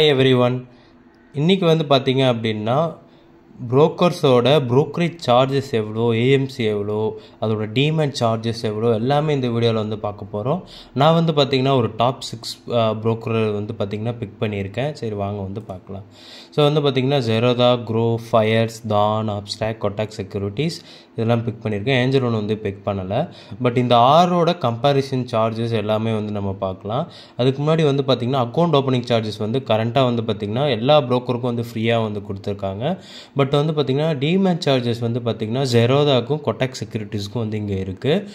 Hi everyone. இன்னைக்கு வந்து பாத்தீங்க அப்படின்னா புரோக்கர்ஸோட brokerage சார்ஜஸ் எவ்வளோ, ஏஎம்சி எவ்வளோ, அதோட டீமேட் சார்ஜஸ் எவ்வளோ எல்லாமே இந்த வீடியோவில் வந்து பார்க்க போகிறோம். நான் வந்து பார்த்தீங்கன்னா ஒரு டாப் 6 broker வந்து பார்த்தீங்கன்னா பிக் பண்ணியிருக்கேன். சரி வாங்க வந்து பார்க்கலாம். ஸோ வந்து பார்த்தீங்கன்னா ஜெரோதா, க்ரோ, ஃபயர்ஸ், தான், அப்ஸ்டாக், கொட்டாக் செக்யூரிட்டிஸ் இதெல்லாம் பிக் பண்ணியிருக்கேன். ஏஞ்சல் ஒன்று வந்து பிக் பண்ணலை. பட் இந்த ஆரோட கம்பேரிசன் சார்ஜஸ் எல்லாமே வந்து நம்ம பார்க்கலாம். அதுக்கு முன்னாடி வந்து பார்த்திங்கன்னா அக்கௌண்ட் ஓப்பனிங் சார்ஜஸ் வந்து கரண்ட்டாக வந்து பார்த்திங்கன்னா எல்லா ப்ரோக்கருக்கும் வந்து ஃப்ரீயாக வந்து கொடுத்துருக்காங்க. பட் வந்து பார்த்திங்கன்னா டிமேட் சார்ஜஸ் வந்து பார்த்திங்கன்னா ஜெரோதாக்கும் கொட்டாக் செக்யூரிட்டிஸ்க்கும் வந்து இங்கே இருக்குது.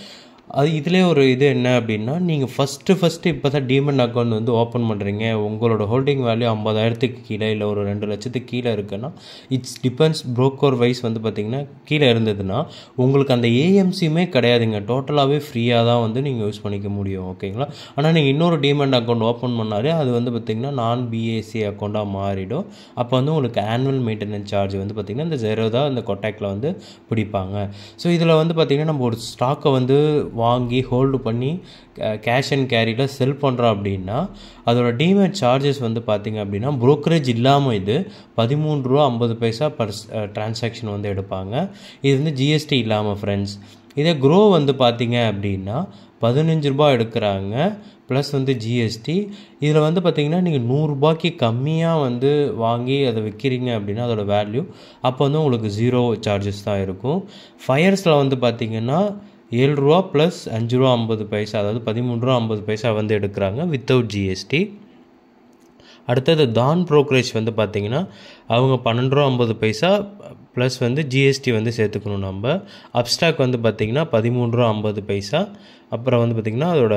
அது இதிலே ஒரு இது என்ன அப்படின்னா, நீங்கள் ஃபஸ்ட்டு இப்போ தான் டீமேட் அக்கௌண்ட் வந்து ஓப்பன் பண்ணுறீங்க, உங்களோட ஹோல்டிங் வேல்யூ 50,000க்கு கீழே இல்லை ஒரு 2 லட்சத்துக்கு கீழே இருக்குன்னா, இட்ஸ் டிபெண்ட்ஸ் ப்ரோக்கர் வைஸ் வந்து பார்த்திங்கன்னா கீழே இருந்ததுன்னா உங்களுக்கு அந்த ஏஎம்சியுமே கிடையாதுங்க. டோட்டலாகவே ஃப்ரீயாக தான் வந்து நீங்கள் யூஸ் பண்ணிக்க முடியும். ஓகேங்களா? ஆனால் நீங்கள் இன்னொரு டீமேட் அக்கௌண்ட் ஓப்பன் பண்ணாலே அது வந்து பார்த்திங்கன்னா நான் பிஏசி அக்கௌண்ட்டாக மாறிடும். அப்போ வந்து உங்களுக்கு ஆனுவல் மெயின்டெனன்ஸ் சார்ஜ் வந்து பார்த்திங்கன்னா இந்த ஜெரோதா இந்த கொட்டாக்கில் வந்து பிடிப்பாங்க. ஸோ இதில் வந்து பார்த்திங்கன்னா நம்ம ஒரு ஸ்டாக்கை வந்து வாங்கி ஹோல்டு பண்ணி கேஷ் அண்ட் கேரியில் செல் பண்ணுறோம் அப்படின்னா அதோட டிமேட் சார்ஜஸ் வந்து பார்த்திங்க அப்படின்னா ப்ரோக்கரேஜ் இல்லாமல் இது ₹13.50 பர் டிரான்சாக்ஷன் வந்து எடுப்பாங்க. இது வந்து ஜிஎஸ்டி இல்லாமல் ஃப்ரெண்ட்ஸ். இதே க்ரோ வந்து பார்த்திங்க அப்படின்னா ₹15 எடுக்கிறாங்க ப்ளஸ் வந்து ஜிஎஸ்டி. இதில் வந்து பார்த்திங்கன்னா நீங்கள் ₹100 கம்மியாக வந்து வாங்கி அதை விற்கிறீங்க அப்படின்னா அதோட வேல்யூ அப்போ வந்து உங்களுக்கு 0 சார்ஜஸ் தான் இருக்கும். ஃபயர்ஸில் வந்து பார்த்திங்கன்னா ₹7 ப்ளஸ் ₹5.50 அதாவது ₹13.50 வந்து எடுக்கிறாங்க வித்தவுட் ஜிஎஸ்டி. அடுத்தது தான் ப்ரோக்கரேஜ் வந்து பார்த்திங்கன்னா அவங்க ₹12.50 ப்ளஸ் வந்து ஜிஎஸ்டி வந்து சேர்த்துக்கணும் நம்ம. அப்ஸ்டாக் வந்து பார்த்திங்கன்னா ₹13.50 அப்புறம் வந்து பார்த்திங்கன்னா அதோட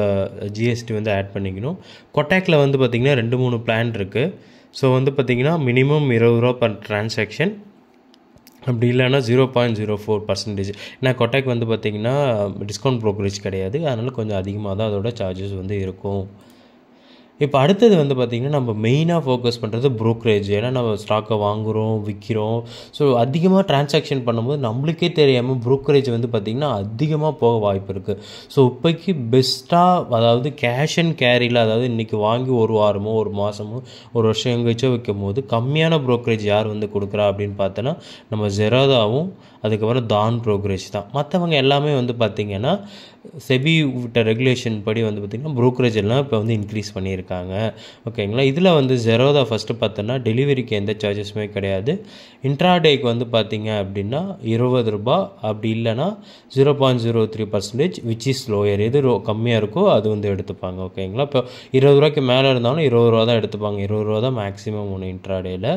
ஜிஎஸ்டி வந்து ஆட் பண்ணிக்கணும். கொட்டாக்கில் வந்து பார்த்திங்கன்னா 2-3 பிளான் இருக்குது. ஸோ வந்து பார்த்திங்கன்னா மினிமம் ₹20 பர் டிரான்சாக்ஷன், அப்படி இல்லைன்னா 0.04%. ஏன்னா கொட்டாக் வந்து பார்த்திங்கன்னா டிஸ்கவுண்ட் ப்ரோக்கரேஜ் கிடையாது, அதனால் கொஞ்சம் அதிகமாக தான் அதோட சார்ஜஸ் வந்து இருக்கும். இப்போ அடுத்தது வந்து பார்த்திங்கன்னா நம்ம மெயினாக ஃபோக்கஸ் பண்ணுறது ப்ரோக்கரேஜ். ஏன்னா நம்ம ஸ்டாக்கை வாங்குகிறோம், விற்கிறோம். ஸோ அதிகமாக டிரான்சாக்ஷன் பண்ணும்போது நம்மளுக்கே தெரியாமல் ப்ரோக்கரேஜ் வந்து பார்த்திங்கன்னா அதிகமாக போக வாய்ப்பு இருக்குது. ஸோ இப்போக்கி பெஸ்ட்டாக அதாவது கேஷ் அண்ட் கேரியில் அதாவது இன்றைக்கி வாங்கி ஒரு வாரமோ ஒரு மாதமோ ஒரு வருஷம் எங்கேச்சோ விற்கும் போது கம்மியான ப்ரோக்கரேஜ் யார் வந்து கொடுக்குறா அப்படின்னு பார்த்தோன்னா நம்ம ஜெரோதாவும் அதுக்கப்புறம் தான் ப்ரோக்கரேஜ் தான். மற்றவங்க எல்லாமே வந்து பார்த்திங்கன்னா செபி விட்ட ரெகுலேஷன் படி வந்து பார்த்திங்கன்னா ப்ரோக்கரேஜ் எல்லாம் இப்போ வந்து இன்க்ரீஸ் பண்ணியிருக்காங்க. ஓகேங்களா? இதில் வந்து ஜெரோதா ஃபஸ்ட்டு பார்த்தோன்னா டெலிவரிக்கு எந்த சார்ஜஸுமே கிடையாது. இன்ட்ராடேக்கு வந்து பார்த்திங்க அப்படின்னா ₹20, அப்படி இல்லைன்னா 0.03% விச் இஸ் லோயர். எது கம்மியாக இருக்கோ அது வந்து எடுத்துப்பாங்க. ஓகேங்களா? இப்போ ₹20 மேலே இருந்தாலும் ₹20 தான் எடுத்துப்பாங்க. ₹20 தான் மேக்ஸிமம் ஒன்று இன்ட்ராடேயில்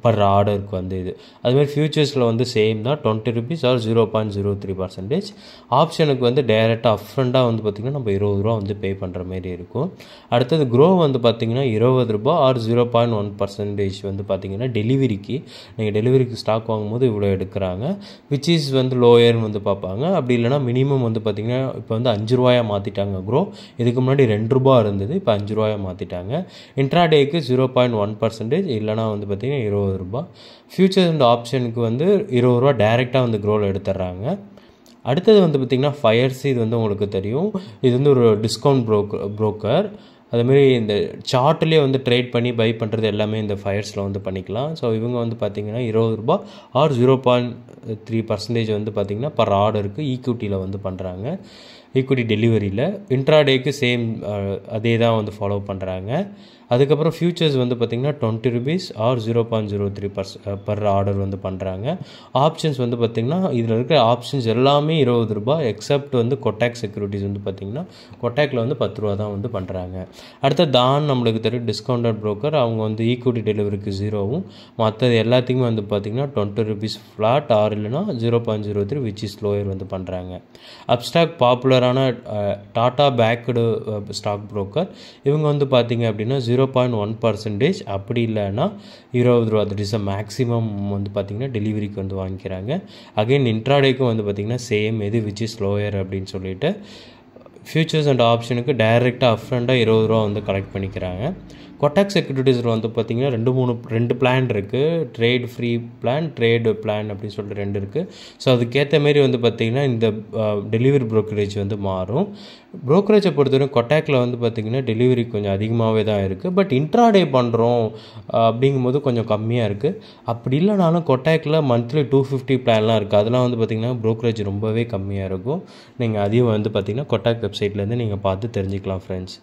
பர் ஆர்டருக்கு வந்து இது. அதுமாதிரி ஃபியூச்சர்ஸில் வந்து சேம் தான் ₹20 ஆர் 0.03%. ஆப்ஷனுக்கு வந்து டைரெக்டாக அப்ஃப்ரண்டாக வந்து பார்த்திங்கன்னா நம்ம ₹20 வந்து பே பண்ணுற மாரி இருக்கும். அடுத்தது க்ரோ வந்து பார்த்திங்கன்னா ₹20 ஆர் 0.1% வந்து பார்த்திங்கன்னா டெலிவரிக்கு நீங்கள் டெலிவரிக்கு ஸ்டாக் வாங்கும்போது இவ்வளோ எடுக்கிறாங்க. விச் இஸ் வந்து லோயர்னு வந்து பார்ப்பாங்க. அப்படி இல்லைனா மினிமம் வந்து பார்த்திங்கன்னா இப்போ வந்து ₹5 மாற்றிட்டாங்க க்ரோ. இதுக்கு முன்னாடி ₹2 இருந்தது, இப்போ ₹5 மாற்றிட்டாங்க. இன்ட்ராடேக்கு 0.1% இல்லைனா வந்து பார்த்திங்கன்னா ₹20. ஃபியூச்சர்ஸ் அண்ட் ஆப்ஷனுக்கு வந்து ₹20 டைரெக்டாக வந்து க்ரோவில் எடுத்துடுறாங்க. அடுத்தது வந்து பார்த்திங்கன்னா ஃபயர்ஸ். இது வந்து உங்களுக்கு தெரியும், இது வந்து ஒரு டிஸ்கவுண்ட் ப்ரோக்கர். அதுமாரி இந்த சார்ட்லேயே வந்து ட்ரேட் பண்ணி பை பண்ணுறது எல்லாமே இந்த ஃபயர்ஸில் வந்து பண்ணிக்கலாம். ஸோ இவங்க வந்து பார்த்திங்கன்னா ₹20 ஆர் 0.3% வந்து பார்த்திங்கன்னா பர் ஆர்டருக்கு ஈக்விட்டியில் வந்து பண்ணுறாங்க. ஈக்விட்டி டெலிவரியில் இன்ட்ராடேக்கு சேம் அதே தான் வந்து ஃபாலோ பண்ணுறாங்க. அதுக்கப்புறம் ஃபியூச்சர்ஸ் வந்து பார்த்திங்கன்னா ₹20 ஆர் 0.03% பர் ஆர்டர் வந்து பண்ணுறாங்க. ஆப்ஷன்ஸ் வந்து பார்த்திங்கன்னா இதில் இருக்கிற ஆப்ஷன்ஸ் எல்லாமே ₹20 எக்ஸப்ட் வந்து கொட்டாக் செக்யூரிட்டிஸ் வந்து பார்த்திங்கன்னா கொட்டாக்கில் வந்து ₹10 தான் வந்து பண்ணுறாங்க. அடுத்த தான் நம்மளுக்கு தெரியும் டிஸ்கவுண்டட் ப்ரோக்கர். அவங்க வந்து ஈக்விட்டி டெலிவரிக்கு 0வும் மற்றது எல்லாத்துக்குமே வந்து பார்த்திங்கன்னா ₹20 ஃப்ளாட் ஆர் இல்லைனா 0.03 விச் இஸ் லோயர் வந்து பண்ணுறாங்க. அப்ஸ்டாக் பாப்புலரான டாட்டா பேக்டு ஸ்டாக் ப்ரோக்கர். இவங்க வந்து பார்த்திங்க அப்படின்னா 0.1%, அப்படி இல்லைன்னா ₹20. தட் இஸ் அ மேக்ஸிமம் வந்து பார்த்திங்கன்னா டெலிவரிக்கு வந்து வாங்கிக்கிறாங்க. அகைன் இன்ட்ராடேக்கும் வந்து பார்த்திங்கன்னா சேம் எது விச் இஸ் லோயர் அப்படின்னு சொல்லிட்டு ஃபியூச்சர்ஸ் அண்ட் ஆப்ஷனுக்கு டைரெக்டாக அப்ஃப்ரண்டாக ₹20 வந்து கலெக்ட் பண்ணிக்கிறாங்க. கொட்டாக் செக்யூரிட்டிஸில் வந்து பார்த்திங்கன்னா ரெண்டு பிளான் இருக்குது. Trade free plan, trade plan அப்படின்னு சொல்லிட்டு 2 இருக்குது. ஸோ அதுக்கேற்ற மாரி வந்து பார்த்திங்கன்னா இந்த டெலிவரி ப்ரோக்கரேஜ் வந்து மாறும். ப்ரோக்கரேஜை பொறுத்தவரைக்கும் கொட்டாக்கில் வந்து பார்த்திங்கன்னா டெலிவரி கொஞ்சம் அதிகமாகவே தான் இருக்குது. பட் இன்ட்ராடே பண்ணுறோம் அப்படிங்கும்போது கொஞ்சம் கம்மியாக இருக்குது. அப்படி இல்லைனாலும் கொட்டாக்கில் மந்த்லி 250 பிளான்லாம் இருக்குது. அதெல்லாம் வந்து பார்த்திங்கன்னா ப்ரோக்கரேஜ் ரொம்பவே கம்மியாக இருக்கும். நீங்கள் அதையும் வந்து பார்த்திங்கன்னா கொட்டாக் வெப்சைட்லேருந்து நீங்கள் பார்த்து தெரிஞ்சுக்கலாம் ஃப்ரெண்ட்ஸ்.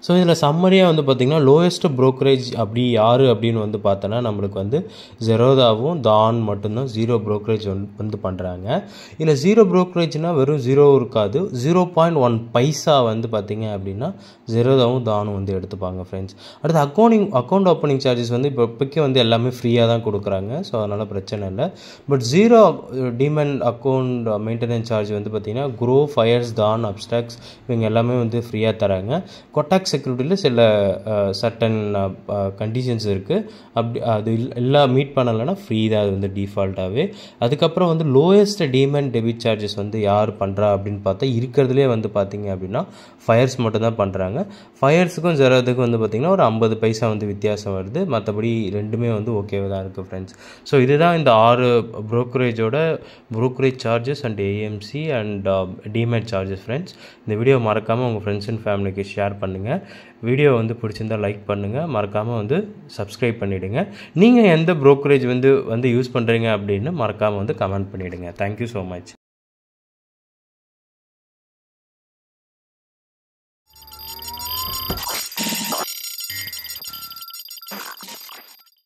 ஸோ இதில் சம்மரியாக வந்து பார்த்திங்கன்னா லோயஸ்ட் ப்ரோக்கரேஜ் யார் அப்படின்னு வந்து பார்த்தோன்னா நம்மளுக்கு வந்து ஜெரோதாவும் தான் மட்டும்தான் 0 ப்ரோக்கரேஜ் வந்து பண்ணுறாங்க. இதில் 0 ப்ரோக்கரேஜ்னால் வெறும் 0 இருக்காது, 0.1 பைசா வந்து பார்த்திங்க அப்படின்னா ஜெரோதாவும் தானும் வந்து எடுத்துப்பாங்க ஃப்ரெண்ட்ஸ். அடுத்து அக்கௌண்ட் ஓப்பனிங் சார்ஜஸ் வந்து இப்போக்கே வந்து எல்லாமே ஃப்ரீயாக தான் கொடுக்குறாங்க. ஸோ அதனால் பிரச்சனை இல்லை. பட் 0 டிமெண்ட் அக்கௌண்ட் மெயின்டெனன்ஸ் சார்ஜ் வந்து பார்த்திங்கன்னா க்ரோ, ஃபயர்ஸ், தான், அப்ஸ்டாக்ஸ் இவங்க எல்லாமே வந்து ஃப்ரீயாக தராங்க. கொட்டாக் செக்யூரிட்டியில் சில சர்டன் கண்டிஷன்ஸ் இருக்குது. அது எல்லாம் மீட் பண்ணலைன்னா ஃப்ரீ தான் அது வந்து டிஃபால்ட்டாகவே. அதுக்கப்புறம் வந்து லோயஸ்ட் டிமெண்ட் டெபிட் சார்ஜஸ் வந்து யார் பண்ணுறா அப்படின்னு பார்த்தா இருக்கிறதுலே வந்து பார்த்திங்க அப்படின்னா ஃபயர்ஸ் மட்டும் தான் பண்ணுறாங்க. ஃபயர்ஸுக்கும் ஜெரோதுக்கும் வந்து பார்த்திங்கன்னா ஒரு 50 பைசா வந்து வித்தியாசம் வருது. மற்றபடி ரெண்டுமே வந்து ஓகேவாக தான் இருக்குது ஃப்ரெண்ட்ஸ். ஸோ இதுதான் இந்த 6 ப்ரோக்கரேஜோட brokerage charges and AMC and demat charges friends. இந்த வீடியோ மறக்காமல் உங்கள் ஃப்ரெண்ட்ஸ் அண்ட் ஃபேமிலிக்கு ஷேர் பண்ணுங்கள். வீடியோ வந்து பிடிச்சிருந்தால் லைக் பண்ணுங்கள். மறக்காமல் வந்து சப்ஸ்கிரைப் பண்ணிவிடுங்க. நீங்கள் எந்த ப்ரோக்கரேஜ் வந்து யூஸ் பண்ணுறீங்க அப்படின்னு மறக்காமல் வந்து கமெண்ட் பண்ணிவிடுங்க. Thank you so much.